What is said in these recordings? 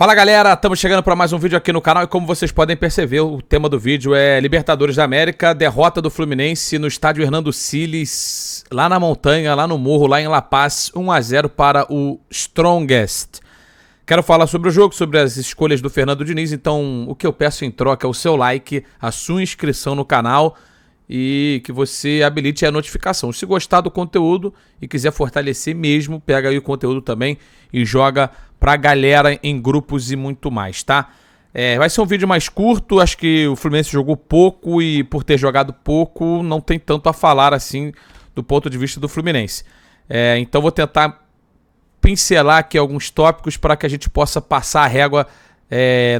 Fala galera, estamos chegando para mais um vídeo aqui no canal e como vocês podem perceber, o tema do vídeo é Libertadores da América, derrota do Fluminense no estádio Hernando Siles, lá na montanha, lá no morro, lá em La Paz, 1-0 para o Strongest. Quero falar sobre o jogo, sobre as escolhas do Fernando Diniz, então o que eu peço em troca é o seu like, a sua inscrição no canal e que você habilite a notificação. Se gostar do conteúdo e quiser fortalecer mesmo, pega aí o conteúdo também e joga pra galera em grupos e muito mais, tá? Vai ser um vídeo mais curto, acho que o Fluminense jogou pouco e por ter jogado pouco não tem tanto a falar assim do ponto de vista do Fluminense. Então vou tentar pincelar aqui alguns tópicos para que a gente possa passar a régua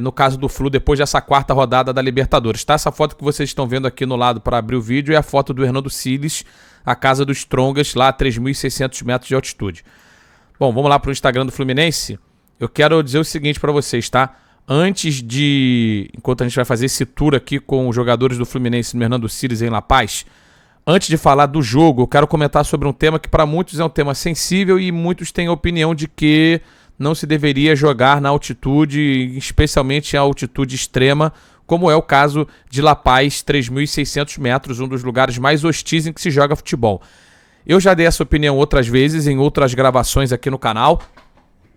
no caso do Flu depois dessa quarta rodada da Libertadores, tá? Essa foto que vocês estão vendo aqui no lado para abrir o vídeo é a foto do Hernando Siles, a casa do Strongest, lá a 3.600 metros de altitude. Bom, vamos lá para o Instagram do Fluminense. Eu quero dizer o seguinte para vocês, tá? Enquanto a gente vai fazer esse tour aqui com os jogadores do Fluminense no Hernando Siles em La Paz, antes de falar do jogo, eu quero comentar sobre um tema que para muitos é um tema sensível e muitos têm a opinião de que não se deveria jogar na altitude, especialmente a altitude extrema, como é o caso de La Paz, 3.600 metros, um dos lugares mais hostis em que se joga futebol. Eu já dei essa opinião outras vezes, em outras gravações aqui no canal,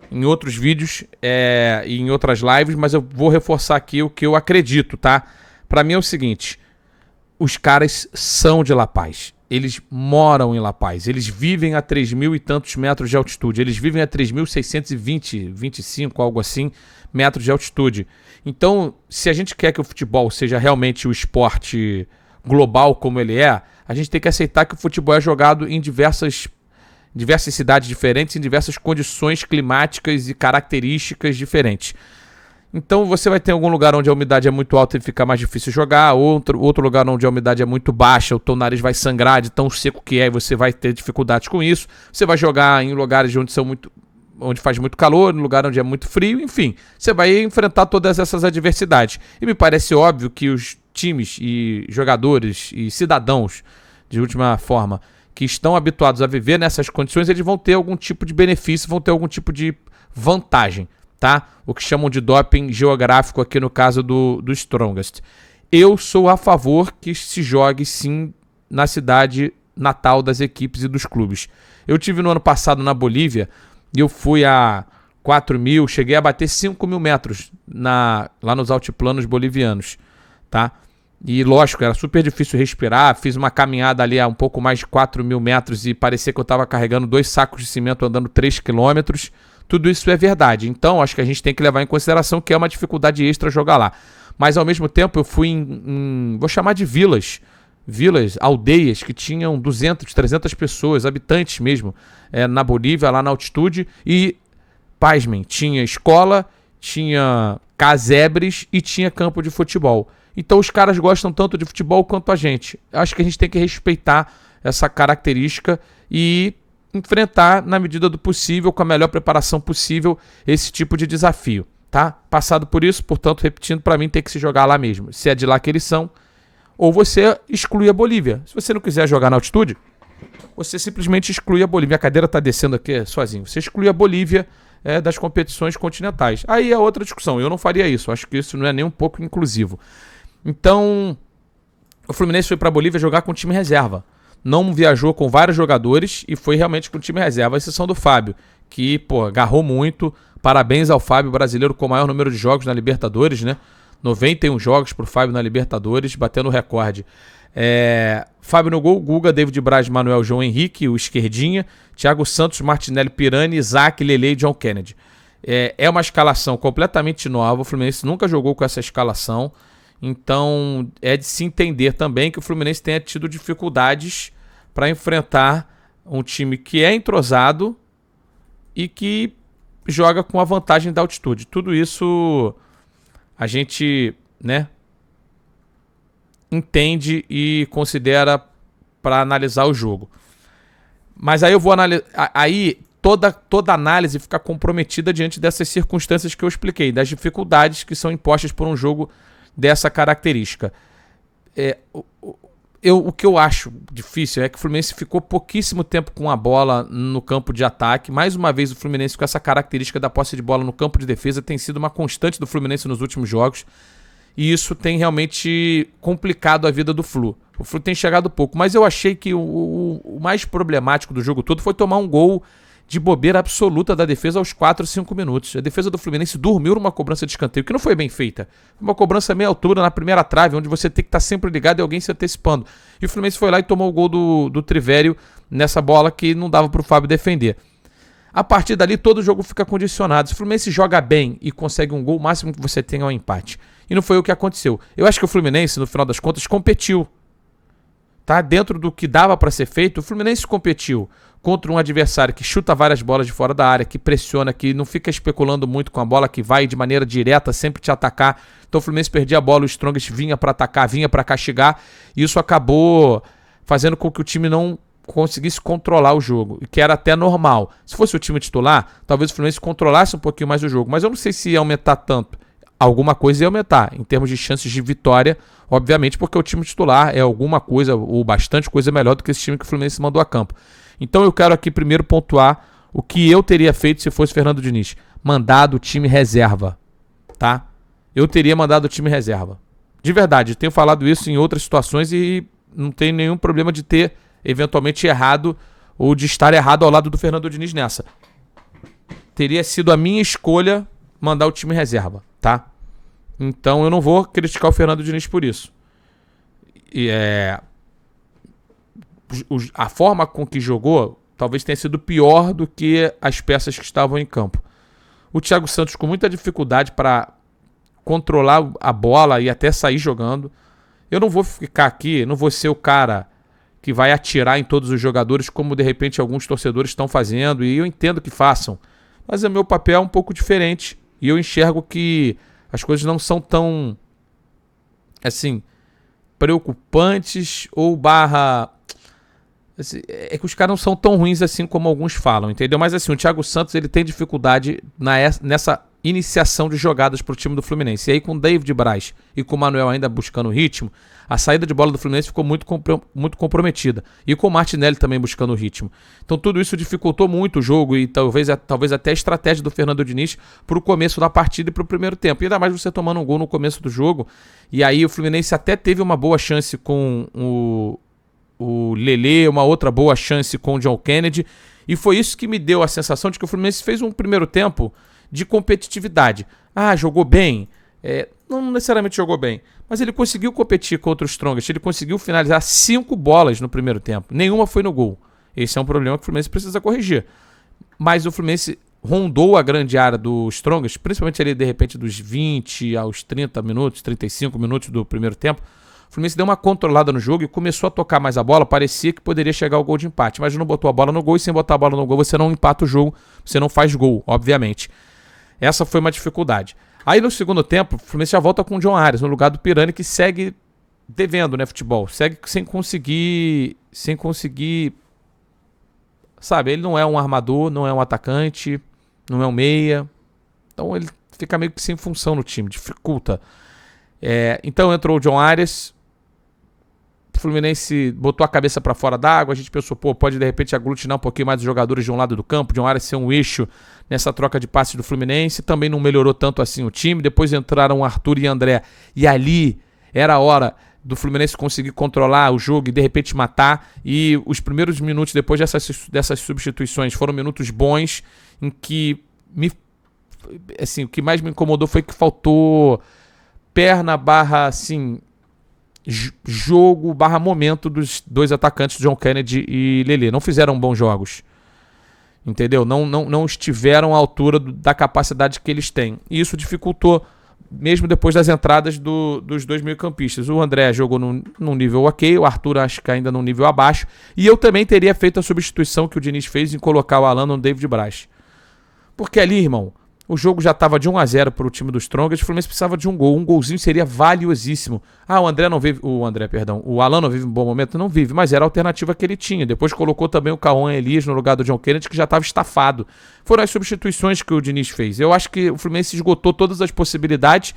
em outros vídeos e em outras lives, mas eu vou reforçar aqui o que eu acredito, tá? Pra mim é o seguinte, os caras são de La Paz, eles moram em La Paz, eles vivem a 3.000 e tantos metros de altitude, eles vivem a 3.620, 25, algo assim, metros de altitude. Então, se a gente quer que o futebol seja realmente o esporte global como ele é, a gente tem que aceitar que o futebol é jogado em diversas cidades diferentes, em diversas condições climáticas e características diferentes. Então você vai ter algum lugar onde a umidade é muito alta e fica mais difícil jogar, outro lugar onde a umidade é muito baixa, o teu nariz vai sangrar de tão seco que é e você vai ter dificuldades com isso. Você vai jogar em lugares onde faz muito calor, em lugar onde é muito frio, enfim, você vai enfrentar todas essas adversidades. E me parece óbvio que os times e jogadores e cidadãos, de última forma, que estão habituados a viver nessas condições, eles vão ter algum tipo de benefício, vão ter algum tipo de vantagem, tá? O que chamam de doping geográfico aqui no caso do Strongest. Eu sou a favor que se jogue sim na cidade natal das equipes e dos clubes. Eu tive no ano passado na Bolívia e eu fui a 4.000, cheguei a bater 5.000 metros lá nos altiplanos bolivianos, tá? E lógico, era super difícil respirar, fiz uma caminhada ali a um pouco mais de 4.000 metros e parecia que eu estava carregando 2 sacos de cimento andando 3 quilômetros. Tudo isso é verdade, então acho que a gente tem que levar em consideração que é uma dificuldade extra jogar lá. Mas ao mesmo tempo eu fui vou chamar de vilas, aldeias que tinham 200, 300 pessoas, habitantes mesmo, na Bolívia, lá na altitude. E, pasmem, tinha escola, tinha casebres e tinha campo de futebol. Então os caras gostam tanto de futebol quanto a gente. Acho que a gente tem que respeitar essa característica e enfrentar na medida do possível, com a melhor preparação possível, esse tipo de desafio, tá? Passado por isso, portanto, repetindo, para mim tem que se jogar lá mesmo. Se é de lá que eles são, ou você exclui a Bolívia. Se você não quiser jogar na altitude, você simplesmente exclui a Bolívia. A cadeira está descendo aqui sozinho. Você exclui a Bolívia das competições continentais. Aí é outra discussão. Eu não faria isso. Acho que isso não é nem um pouco inclusivo. Então, o Fluminense foi para a Bolívia jogar com time reserva. Não viajou com vários jogadores e foi realmente com o time reserva, a exceção do Fábio, que, agarrou muito. Parabéns ao Fábio, brasileiro com o maior número de jogos na Libertadores, né? 91 jogos pro Fábio na Libertadores, batendo o recorde. Fábio no gol, Guga, David Braz, Manuel, João Henrique, o esquerdinha, Thiago Santos, Martinelli, Pirani, Isaac, Lele e John Kennedy. É uma escalação completamente nova, o Fluminense nunca jogou com essa escalação. Então é de se entender também que o Fluminense tenha tido dificuldades para enfrentar um time que é entrosado e que joga com a vantagem da altitude. Tudo isso a gente, entende e considera para analisar o jogo. Mas aí eu vou analisar. Aí toda análise fica comprometida diante dessas circunstâncias que eu expliquei, das dificuldades que são impostas por um jogo dessa característica. O que eu acho difícil é que o Fluminense ficou pouquíssimo tempo com a bola no campo de ataque. Mais uma vez, o Fluminense com essa característica da posse de bola no campo de defesa tem sido uma constante do Fluminense nos últimos jogos. E isso tem realmente complicado a vida do Flu. O Flu tem chegado pouco, mas eu achei que o mais problemático do jogo todo foi tomar um gol de bobeira absoluta da defesa aos 4, 5 minutos. A defesa do Fluminense dormiu numa cobrança de escanteio, que não foi bem feita. Uma cobrança meia altura na primeira trave, onde você tem que estar sempre ligado e alguém se antecipando. E o Fluminense foi lá e tomou o gol do Trivério nessa bola que não dava para o Fábio defender. A partir dali, todo o jogo fica condicionado. Se o Fluminense joga bem e consegue um gol, o máximo que você tem é um empate. E não foi o que aconteceu. Eu acho que o Fluminense, no final das contas, competiu. Tá? Dentro do que dava para ser feito, o Fluminense competiu contra um adversário que chuta várias bolas de fora da área, que pressiona, que não fica especulando muito com a bola, que vai de maneira direta sempre te atacar. Então o Fluminense perdia a bola, o Strongest vinha para atacar, vinha para castigar. E isso acabou fazendo com que o time não conseguisse controlar o jogo, que era até normal. Se fosse o time titular, talvez o Fluminense controlasse um pouquinho mais o jogo, mas eu não sei se ia aumentar tanto. Alguma coisa ia aumentar, em termos de chances de vitória, obviamente, porque o time titular é alguma coisa, ou bastante coisa melhor do que esse time que o Fluminense mandou a campo. Então eu quero aqui primeiro pontuar o que eu teria feito se fosse Fernando Diniz. Mandado o time reserva, tá? Eu teria mandado o time reserva. De verdade, tenho falado isso em outras situações e não tenho nenhum problema de ter eventualmente errado ou de estar errado ao lado do Fernando Diniz nessa. Teria sido a minha escolha mandar o time reserva, tá? Então eu não vou criticar o Fernando Diniz por isso. A forma com que jogou talvez tenha sido pior do que as peças que estavam em campo. O Thiago Santos com muita dificuldade para controlar a bola e até sair jogando. Eu não vou ficar aqui, não vou ser o cara que vai atirar em todos os jogadores como de repente alguns torcedores estão fazendo, e eu entendo que façam. Mas o meu papel é um pouco diferente e eu enxergo que as coisas não são tão, assim, preocupantes ou barra... É que os caras não são tão ruins assim como alguns falam, entendeu? Mas assim, o Thiago Santos ele tem dificuldade nessa iniciação de jogadas para o time do Fluminense. E aí com o David Braz e com o Manuel ainda buscando o ritmo, a saída de bola do Fluminense ficou muito comprometida. E com o Martinelli também buscando o ritmo. Então tudo isso dificultou muito o jogo e talvez até a estratégia do Fernando Diniz para o começo da partida e para o primeiro tempo. E ainda mais você tomando um gol no começo do jogo. E aí o Fluminense até teve uma boa chance com o Lelê, uma outra boa chance com o John Kennedy. E foi isso que me deu a sensação de que o Fluminense fez um primeiro tempo de competitividade. Jogou bem? Não necessariamente jogou bem, mas ele conseguiu competir contra o Strongest. Ele conseguiu finalizar 5 bolas no primeiro tempo. Nenhuma foi no gol. Esse é um problema que o Fluminense precisa corrigir. Mas o Fluminense rondou a grande área do Strongest, principalmente ali de repente dos 20 aos 30 minutos, 35 minutos do primeiro tempo. O Fluminense deu uma controlada no jogo e começou a tocar mais a bola. Parecia que poderia chegar ao gol de empate, mas não botou a bola no gol, e sem botar a bola no gol você não empata o jogo, você não faz gol, obviamente. Essa foi uma dificuldade. Aí no segundo tempo, o Fluminense já volta com o John Arias, no lugar do Pirani, que segue devendo, né, futebol. Segue sem conseguir... Sabe, ele não é um armador, não é um atacante, não é um meia. Então ele fica meio que sem função no time, dificulta. Então entrou o John Arias, o Fluminense botou a cabeça para fora d'água, a gente pensou, pode de repente aglutinar um pouquinho mais os jogadores de um lado do campo, John Arias ser um eixo nessa troca de passes do Fluminense, também não melhorou tanto assim o time. Depois entraram Arthur e André, e ali era a hora do Fluminense conseguir controlar o jogo e de repente matar, e os primeiros minutos depois dessas substituições foram minutos bons, em que o que mais me incomodou foi que faltou perna barra, assim, jogo barra momento dos dois atacantes, John Kennedy e Lelê. Não fizeram bons jogos, entendeu? Não estiveram à altura da capacidade que eles têm. E isso dificultou, mesmo depois das entradas dos dois meio-campistas. O André jogou num nível ok, o Arthur acho que ainda num nível abaixo. E eu também teria feito a substituição que o Diniz fez em colocar o Alan no David Braz. Porque ali, irmão, o jogo já estava de 1-0 para o time dos Strongest, o Fluminense precisava de um gol. Um golzinho seria valiosíssimo. O Alan não vive um bom momento? Não vive, mas era a alternativa que ele tinha. Depois colocou também o Cauã Elias no lugar do John Kennedy, que já estava estafado. Foram as substituições que o Diniz fez. Eu acho que o Fluminense esgotou todas as possibilidades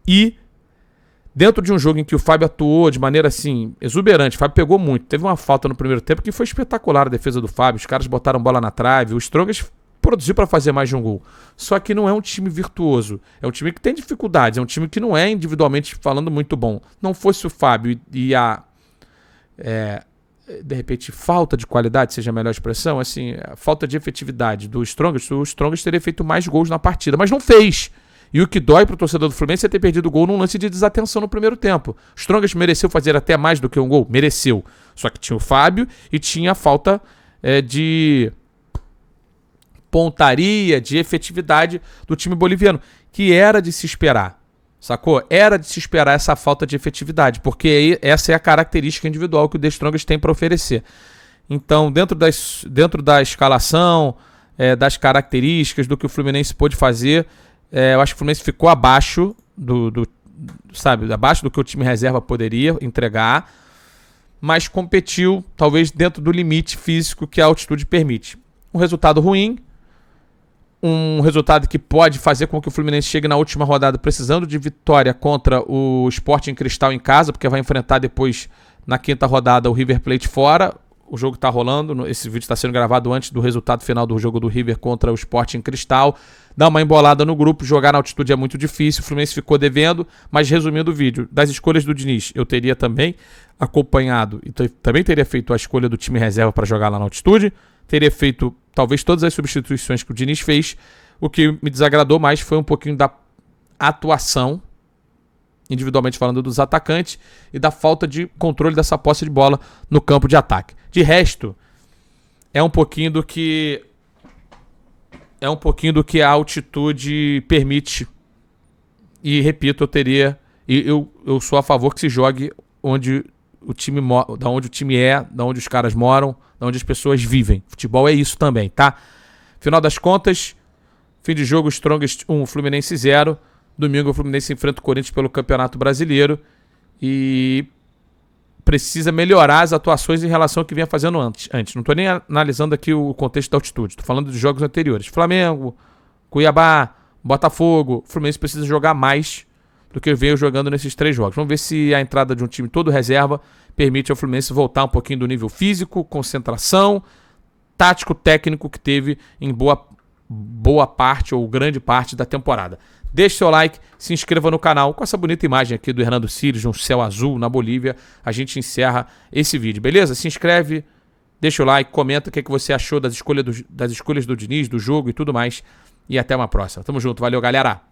e Dentro de um jogo em que o Fábio atuou de maneira assim, exuberante, o Fábio pegou muito. Teve uma falta no primeiro tempo que foi espetacular a defesa do Fábio. Os caras botaram bola na trave. O Strongest produziu para fazer mais de um gol. Só que não é um time virtuoso. É um time que tem dificuldades. É um time que não é individualmente falando muito bom. Não fosse o Fábio e a... de repente, falta de qualidade, seja a melhor expressão, assim, a falta de efetividade do Strongest, o Strongest teria feito mais gols na partida, mas não fez. E o que dói pro torcedor do Fluminense é ter perdido o gol num lance de desatenção no primeiro tempo. O Strongest mereceu fazer até mais do que um gol? Mereceu. Só que tinha o Fábio e tinha a falta de pontaria, de efetividade do time boliviano, que era de se esperar. Sacou? Era de se esperar essa falta de efetividade, porque essa é a característica individual que o The Strongest tem para oferecer. Então, dentro da escalação, das características, do que o Fluminense pôde fazer, eu acho que o Fluminense ficou abaixo abaixo do que o time reserva poderia entregar, mas competiu, talvez, dentro do limite físico que a altitude permite. Um resultado ruim, um resultado que pode fazer com que o Fluminense chegue na última rodada precisando de vitória contra o Sporting Cristal em casa, porque vai enfrentar depois, na quinta rodada, o River Plate fora. O jogo está rolando, esse vídeo está sendo gravado antes do resultado final do jogo do River contra o Sporting Cristal. Dá uma embolada no grupo, jogar na altitude é muito difícil, o Fluminense ficou devendo, mas resumindo o vídeo, das escolhas do Diniz, eu teria também acompanhado, e também teria feito a escolha do time reserva para jogar lá na altitude, teria feito talvez todas as substituições que o Diniz fez. O que me desagradou mais foi um pouquinho da atuação, individualmente falando, dos atacantes e da falta de controle dessa posse de bola no campo de ataque. De resto, é um pouquinho do que a altitude permite. E repito, eu sou a favor que se jogue onde o time da onde o time da onde os caras moram, da onde as pessoas vivem. Futebol é isso também, tá? Final das contas, fim de jogo, Strongest 1, Fluminense 0. Domingo o Fluminense enfrenta o Corinthians pelo Campeonato Brasileiro e precisa melhorar as atuações em relação ao que vinha fazendo antes. Não estou nem analisando aqui o contexto da altitude, estou falando dos jogos anteriores. Flamengo, Cuiabá, Botafogo. O Fluminense precisa jogar mais do que veio jogando nesses 3 jogos. Vamos ver se a entrada de um time todo reserva permite ao Fluminense voltar um pouquinho do nível físico, concentração, tático, técnico que teve em boa parte ou grande parte da temporada. Deixe seu like, se inscreva no canal. Com essa bonita imagem aqui do Hernando Siles, um céu azul na Bolívia, a gente encerra esse vídeo, beleza? Se inscreve, deixa o like, comenta o que você achou das escolhas do Diniz, do jogo e tudo mais. E até uma próxima. Tamo junto, valeu galera!